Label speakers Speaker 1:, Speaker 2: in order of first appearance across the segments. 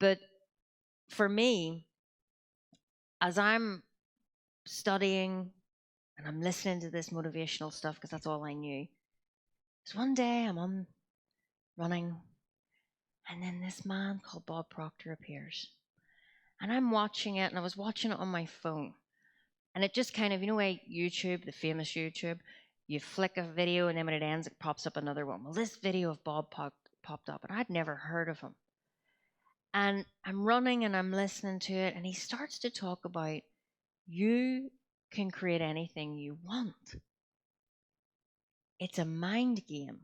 Speaker 1: But for me, as I'm studying and I'm listening to this motivational stuff, because that's all I knew, so one day I'm on running, and then this man called Bob Proctor appears. And I'm watching it, and I was watching it on my phone. And it just kind of, YouTube, the famous YouTube, you flick a video, and then when it ends, it pops up another one. Well, this video of Bob popped up, and I'd never heard of him. And I'm running and I'm listening to it, and he starts to talk about you can create anything you want. It's a mind game.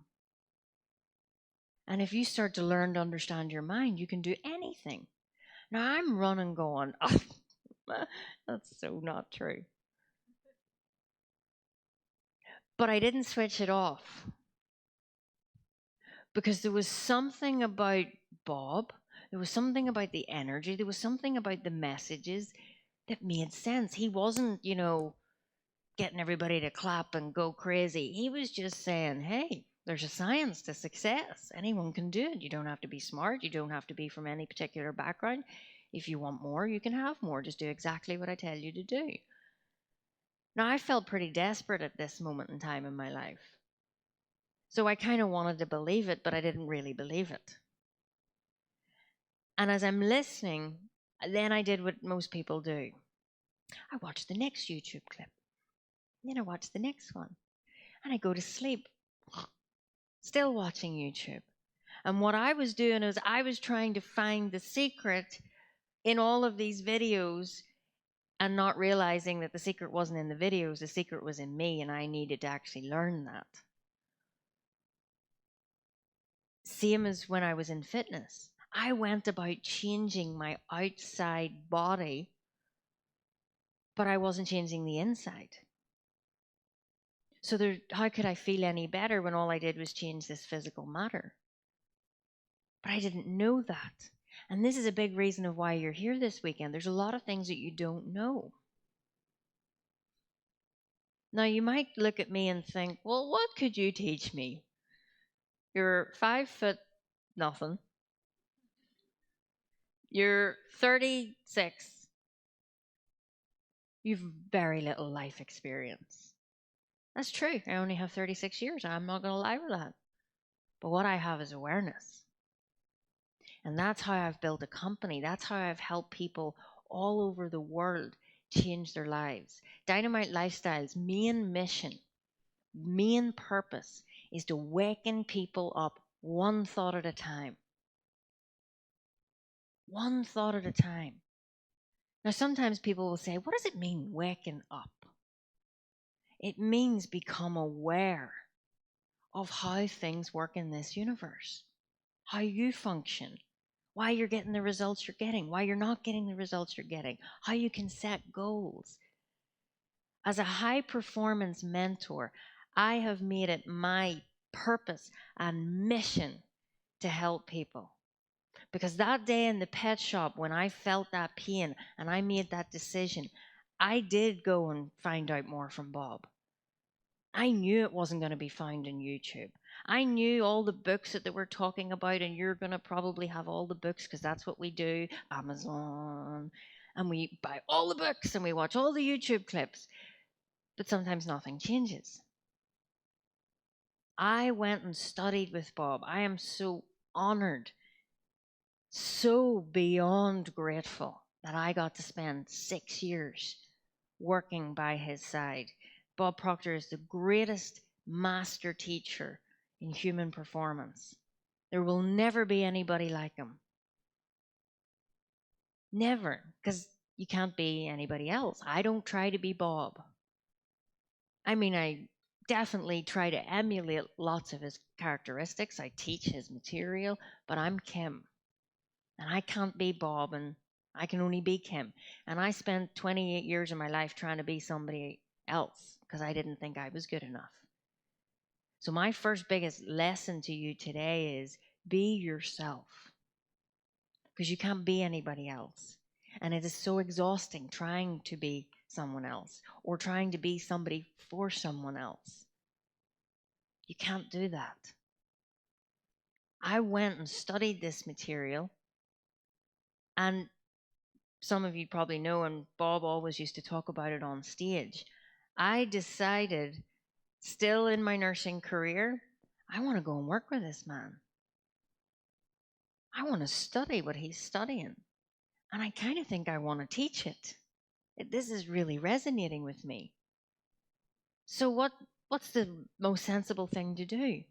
Speaker 1: And if you start to learn to understand your mind, you can do anything. Now I'm running going, oh, that's so not true. But I didn't switch it off because there was something about Bob, there was something about the energy, there was something about the messages that made sense. He wasn't, getting everybody to clap and go crazy. He was just saying, hey, there's a science to success. Anyone can do it. You don't have to be smart. You don't have to be from any particular background. If you want more, you can have more. Just do exactly what I tell you to do. Now, I felt pretty desperate at this moment in time in my life. So I kind of wanted to believe it, but I didn't really believe it. And as I'm listening, then I did what most people do. I watched the next YouTube clip. Then I watched the next one. And I go to sleep, still watching YouTube. And what I was doing is I was trying to find the secret in all of these videos and not realizing that the secret wasn't in the videos, the secret was in me, and I needed to actually learn that. Same as when I was in fitness. I went about changing my outside body, but I wasn't changing the inside. So how could I feel any better when all I did was change this physical matter? But I didn't know that. And this is a big reason of why you're here this weekend. There's a lot of things that you don't know. Now, you might look at me and think, well, what could you teach me? You're 5 foot nothing. You're 36. You've very little life experience. That's true. I only have 36 years. I'm not going to lie with that. But what I have is awareness. And that's how I've built a company. That's how I've helped people all over the world change their lives. Dynamite Lifestyle's main mission, main purpose is to waken people up one thought at a time. One thought at a time. Now, sometimes people will say, what does it mean, waking up? It means become aware of how things work in this universe, how you function, why you're getting the results you're getting, why you're not getting the results you're getting, how you can set goals. As a high performance mentor, I have made it my purpose and mission to help people. Because that day in the pet shop when I felt that pain and I made that decision, I did go and find out more from Bob. I knew it wasn't going to be found in YouTube. I knew all the books that they were talking about, and you're going to probably have all the books because that's what we do, Amazon. And we buy all the books and we watch all the YouTube clips. But sometimes nothing changes. I went and studied with Bob. I am so honored, so beyond grateful that I got to spend 6 years working by his side. Bob Proctor is the greatest master teacher in human performance. There will never be anybody like him. Never, because you can't be anybody else. I don't try to be Bob. I mean, I definitely try to emulate lots of his characteristics. I teach his material, but I'm Kim. And I can't be Bob, and I can only be Kim. And I spent 28 years of my life trying to be somebody else because I didn't think I was good enough. So my first biggest lesson to you today is be yourself, because you can't be anybody else. And it is so exhausting trying to be someone else or trying to be somebody for someone else. You can't do that. I went and studied this material And some of you probably know, and Bob always used to talk about it on stage. I decided, still in my nursing career, I want to go and work with this man. I want to study what he's studying. And I kind of think I want to teach it. This is really resonating with me. So what's the most sensible thing to do?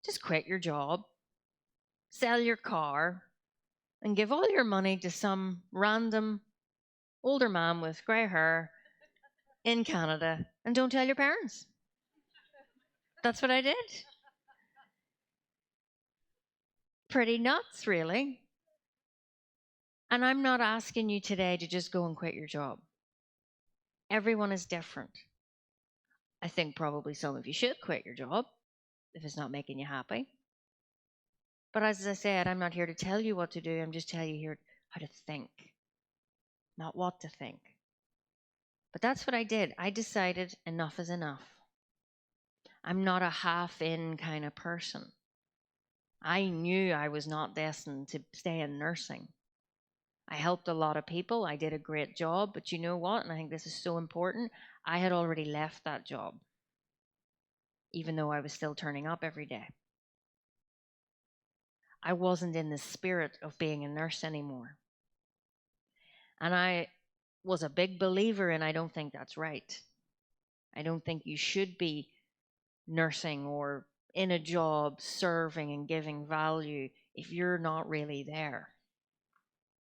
Speaker 1: Just quit your job, sell your car, and give all your money to some random older man with grey hair in Canada, and don't tell your parents. That's what I did. Pretty nuts, really. And I'm not asking you today to just go and quit your job. Everyone is different. I think probably some of you should quit your job if it's not making you happy. But as I said, I'm not here to tell you what to do. I'm just telling you here how to think, not what to think. But that's what I did. I decided enough is enough. I'm not a half-in kind of person. I knew I was not destined to stay in nursing. I helped a lot of people. I did a great job. But you know what? And I think this is so important. I had already left that job, even though I was still turning up every day. I wasn't in the spirit of being a nurse anymore. And I was a big believer in I don't think that's right. I don't think you should be nursing or in a job serving and giving value if you're not really there.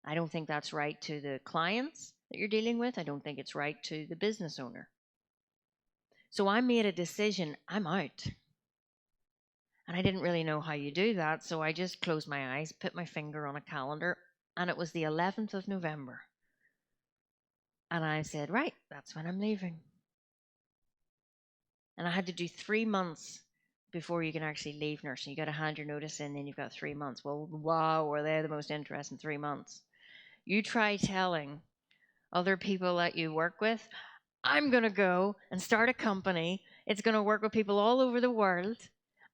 Speaker 1: I don't think that's right to the clients that you're dealing with. I don't think it's right to the business owner. So I made a decision, I'm out. And I didn't really know how you do that, so I just closed my eyes, put my finger on a calendar, and it was the 11th of November. And I said, right, that's when I'm leaving. And I had to do 3 months before you can actually leave nursing. You got to hand your notice in, then you've got 3 months. Well, wow, were they the most interesting 3 months? You try telling other people that you work with, I'm going to go and start a company. It's going to work with people all over the world.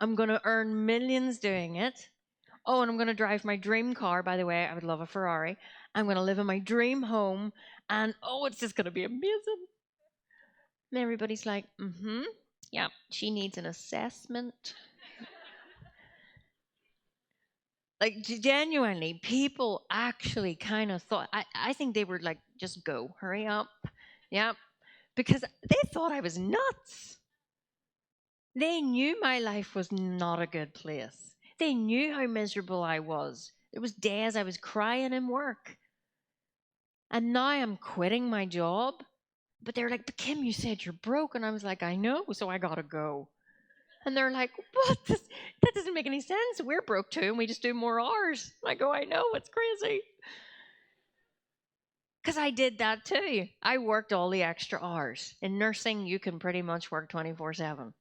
Speaker 1: I'm going to earn millions doing it. Oh, and I'm going to drive my dream car. By the way, I would love a Ferrari. I'm going to live in my dream home. And oh, it's just going to be amazing. And everybody's like, yeah, she needs an assessment. Like, genuinely, people actually kind of thought, I think they were like, just go, hurry up. Yeah, because they thought I was nuts. They knew my life was not a good place. They knew how miserable I was. There was days I was crying in work. And now I'm quitting my job. But they're like, but Kim, you said you're broke. And I was like, I know, so I gotta go. And they're like, what? That doesn't make any sense. We're broke too, and we just do more hours. I go, I know, it's crazy. Because I did that too. I worked all the extra hours. In nursing, you can pretty much work 24/7.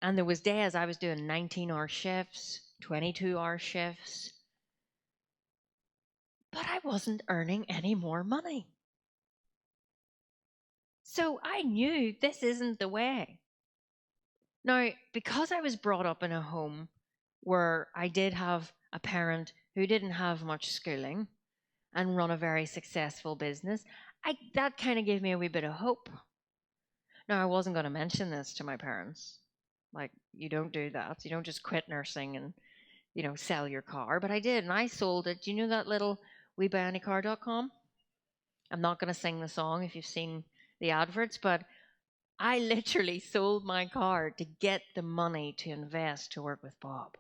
Speaker 1: And there was days I was doing 19-hour shifts, 22-hour shifts. But I wasn't earning any more money. So I knew this isn't the way. Now, because I was brought up in a home where I did have a parent who didn't have much schooling and run a very successful business, that kind of gave me a wee bit of hope. Now, I wasn't going to mention this to my parents. Like, you don't do that. You don't just quit nursing and, sell your car. But I did, and I sold it. Do you know that little WeBuyAnyCar.com? I'm not going to sing the song if you've seen the adverts, but I literally sold my car to get the money to invest to work with Bob.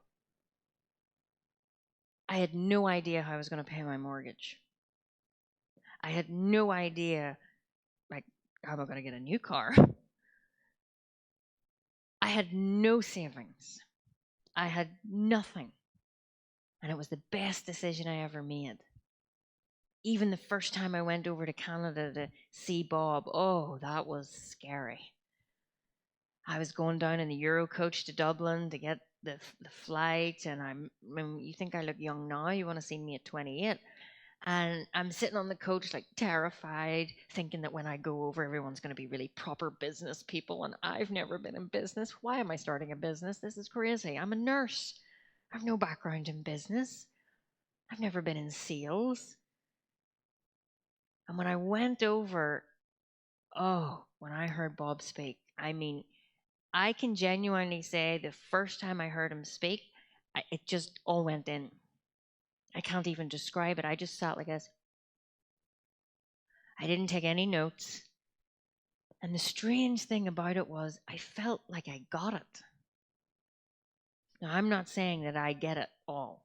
Speaker 1: I had no idea how I was going to pay my mortgage. I had no idea, like, how am I going to get a new car? I had no savings. I had nothing. And it was the best decision I ever made. Even the first time I went over to Canada to see Bob, oh, that was scary. I was going down in the Euro coach to Dublin to get the flight, and you think I look young now, you want to see me at 28. And I'm sitting on the coach like terrified, thinking that when I go over, everyone's going to be really proper business people, and I've never been in business. Why am I starting a business? This is crazy. I'm a nurse. I have no background in business. I've never been in sales. And when I went over, when I heard Bob speak, I mean, I can genuinely say the first time I heard him speak, it just all went in. I can't even describe it. I just sat like this. I didn't take any notes. And the strange thing about it was I felt like I got it. Now, I'm not saying that I get it all,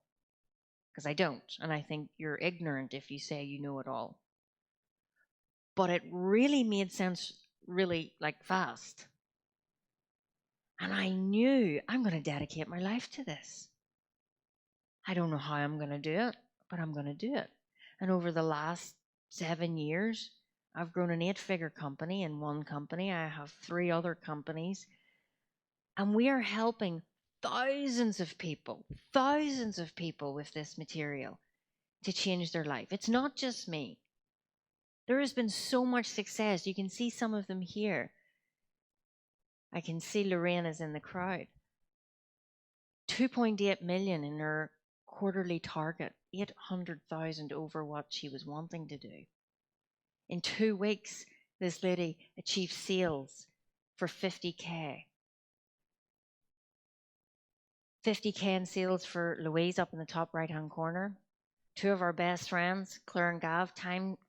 Speaker 1: because I don't. And I think you're ignorant if you say you know it all. But it really made sense really like fast. And I knew I'm going to dedicate my life to this. I don't know how I'm going to do it, but I'm going to do it. And over the last 7 years, I've grown an 8-figure company. In one company, I have 3 other companies. And we are helping thousands of people with this material to change their life. It's not just me. There has been so much success. You can see some of them here. I can see Lorraine is in the crowd. 2.8 million in her quarterly target, 800,000 over what she was wanting to do. In 2 weeks, this lady achieved sales for 50K. 50K in sales for Louise up in the top right-hand corner. 2 of our best friends, Claire and Gav,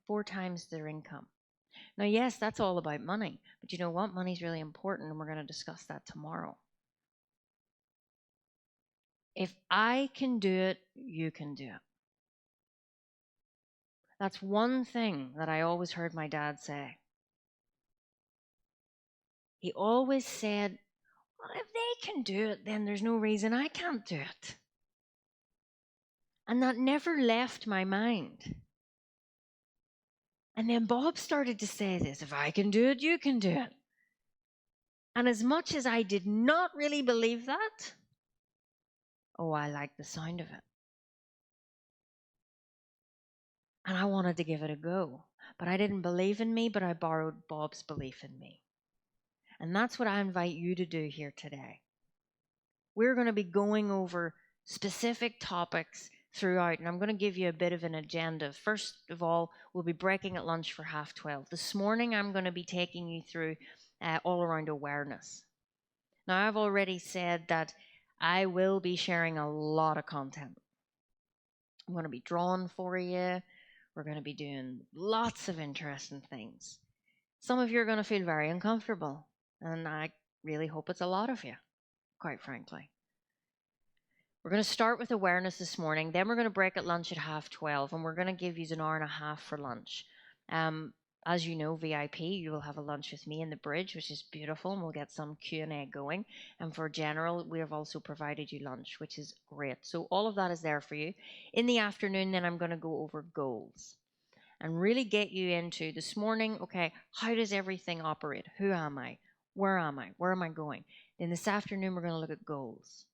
Speaker 1: 4 times their income. Now, yes, that's all about money, but you know what? Money's really important, and we're going to discuss that tomorrow. If I can do it, you can do it. That's one thing that I always heard my dad say. He always said, well, if they can do it, then there's no reason I can't do it. And that never left my mind. And then Bob started to say this, if I can do it, you can do it. And as much as I did not really believe that, I liked the sound of it. And I wanted to give it a go. But I didn't believe in me, but I borrowed Bob's belief in me. And that's what I invite you to do here today. We're going to be going over specific topics throughout, and I'm going to give you a bit of an agenda. First of all, we'll be breaking at lunch for 12:30. This morning, I'm going to be taking you through all around awareness. Now, I've already said that I will be sharing a lot of content. I'm going to be drawing for you. We're going to be doing lots of interesting things. Some of you are going to feel very uncomfortable, and I really hope it's a lot of you, quite frankly. We're going to start with awareness this morning. Then we're going to break at lunch at 12:30, and we're going to give you an hour and a half for lunch. As you know, VIP, you will have a lunch with me in the bridge, which is beautiful, and we'll get some Q&A going. And for general, we have also provided you lunch, which is great. So all of that is there for you. In the afternoon, then I'm going to go over goals and really get you into this morning, okay, how does everything operate? Who am I? Where am I? Where am I going? Then this afternoon, we're going to look at goals,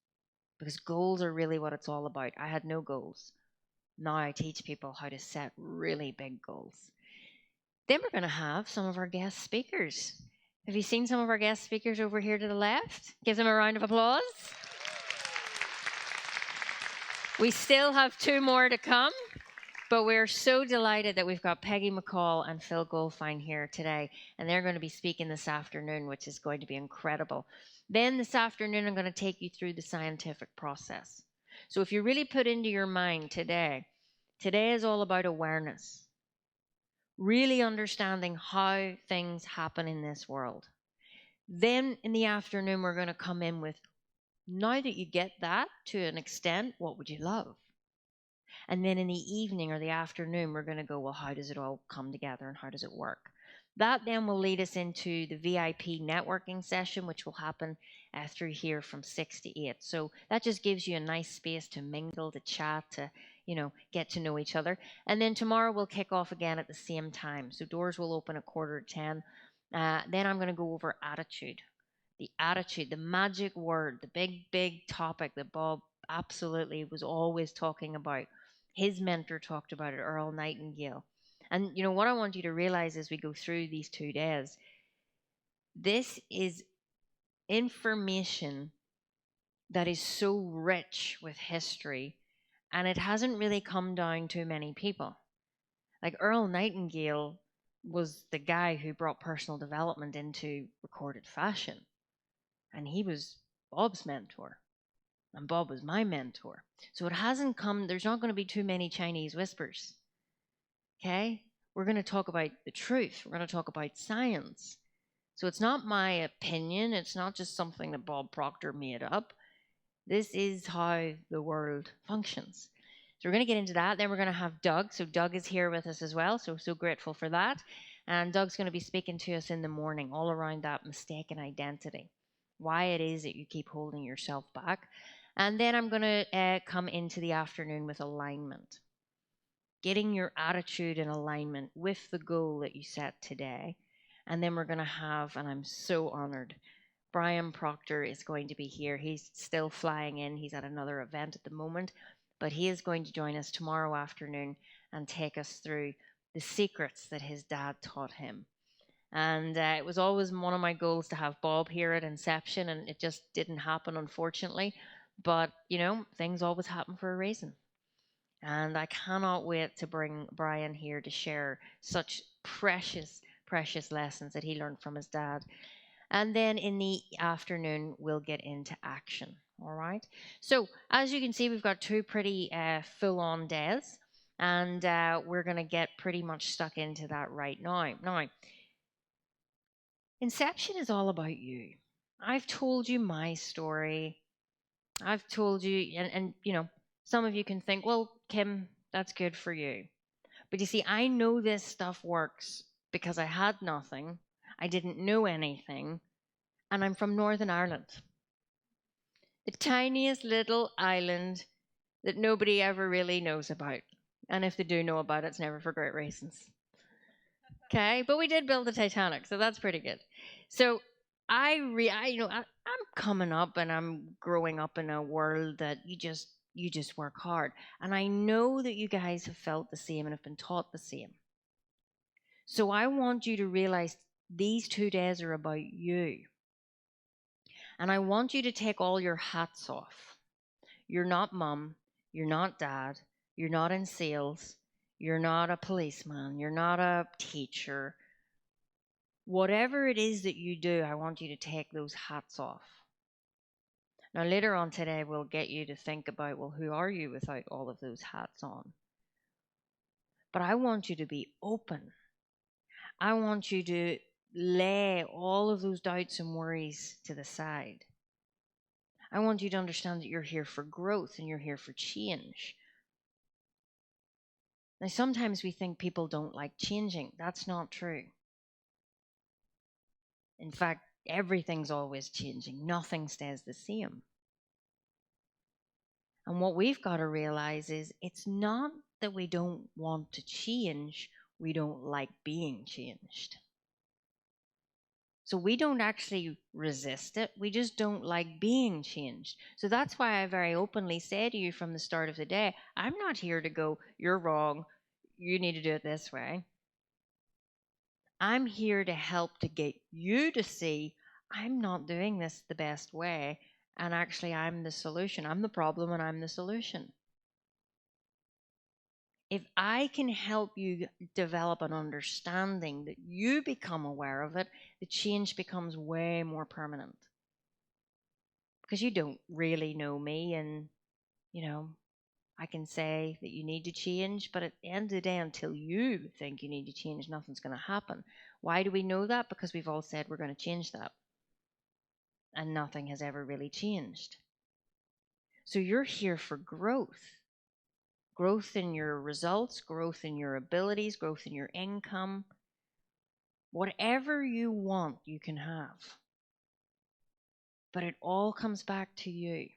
Speaker 1: because goals are really what it's all about. I had no goals. Now I teach people how to set really big goals. Then we're going to have some of our guest speakers. Have you seen some of our guest speakers over here to the left? Give them a round of applause. We still have 2 more to come, but we're so delighted that we've got Peggy McCall and Phil Goldfine here today, and they're going to be speaking this afternoon, which is going to be incredible. Then this afternoon, I'm going to take you through the scientific process. So if you really put into your mind today is all about awareness. Really understanding how things happen in this world. Then in the afternoon, we're going to come in with, now that you get that to an extent, what would you love? And then in the evening or the afternoon, we're going to go, well, how does it all come together and how does it work? That then will lead us into the VIP networking session, which will happen through here from 6 to 8. So that just gives you a nice space to mingle, to chat, to get to know each other. And then tomorrow we'll kick off again at the same time. So doors will open at 9:45. Then I'm going to go over attitude. The attitude, the magic word, the big, big topic that Bob absolutely was always talking about. His mentor talked about it, Earl Nightingale. And what I want you to realize as we go through these 2 days, this is information that is so rich with history And it hasn't really come down to many people. Like Earl Nightingale was the guy who brought personal development into recorded fashion. And he was Bob's mentor. And Bob was my mentor. So it hasn't come, there's not going to be too many Chinese whispers. Okay? We're going to talk about the truth. We're going to talk about science. So it's not my opinion. It's not just something that Bob Proctor made up. This is how the world functions. So we're going to get into that. Then we're going to have Doug. So Doug is here with us as well. So grateful for that. And Doug's going to be speaking to us in the morning all around that mistaken identity, why it is that you keep holding yourself back. And then I'm going to come into the afternoon with alignment, getting your attitude in alignment with the goal that you set today. And then we're going to have, and I'm so honored, Brian Proctor is going to be here. He's still flying in. He's at another event at the moment, but he is going to join us tomorrow afternoon and take us through the secrets that his dad taught him. And it was always one of my goals to have Bob here at inception, and it just didn't happen, unfortunately. But, you know, things always happen for a reason. And I cannot wait to bring Brian here to share such precious, precious lessons that he learned from his dad. And then in the afternoon, we'll get into action. All right. So as you can see, we've got two pretty full-on days, and we're going to get pretty much stuck into that right now. Now, Inception is all about you. I've told you my story. I've told you, and you know, some of you can think, well, Kim, that's good for you. But you see, I know this stuff works because I had nothing. I didn't know anything. And I'm from Northern Ireland, the tiniest little island that nobody ever really knows about. And if they do know about it, it's never for great reasons. Okay, but we did build the Titanic, so that's pretty good. So I'm coming up and I'm growing up in a world that you just work hard, and I know that you guys have felt the same and have been taught the same. So I want you to realize these 2 days are about you, and I want you to take all your hats off. You're not mum, you're not dad, you're not in sales, you're not a policeman, you're not a teacher. Whatever it is that you do, I want you to take those hats off. Now, later on today, we'll get you to think about, well, who are you without all of those hats on? But I want you to be open. I want you to lay all of those doubts and worries to the side. I want you to understand that you're here for growth and you're here for change. Now, sometimes we think people don't like changing. That's not true. In fact, everything's always changing. Nothing stays the same. And what we've got to realize is it's not that we don't want to change, we don't like being changed. So we don't actually resist it, we just don't like being changed. So that's why I very openly say to you from the start of the day, I'm not here to go, you're wrong, you need to do it this way. I'm here to help to get you to see I'm not doing this the best way, and actually I'm the solution. I'm the problem and I'm the solution. If I can help you develop an understanding that you become aware of it, the change becomes way more permanent. Because you don't really know me, and, you know, I can say that you need to change, but at the end of the day, until you think you need to change, nothing's going to happen. Why do we know that? Because we've all said we're going to change that. And nothing has ever really changed. So you're here for growth. Growth in your results, growth in your abilities, growth in your income. Whatever you want, you can have. But it all comes back to you.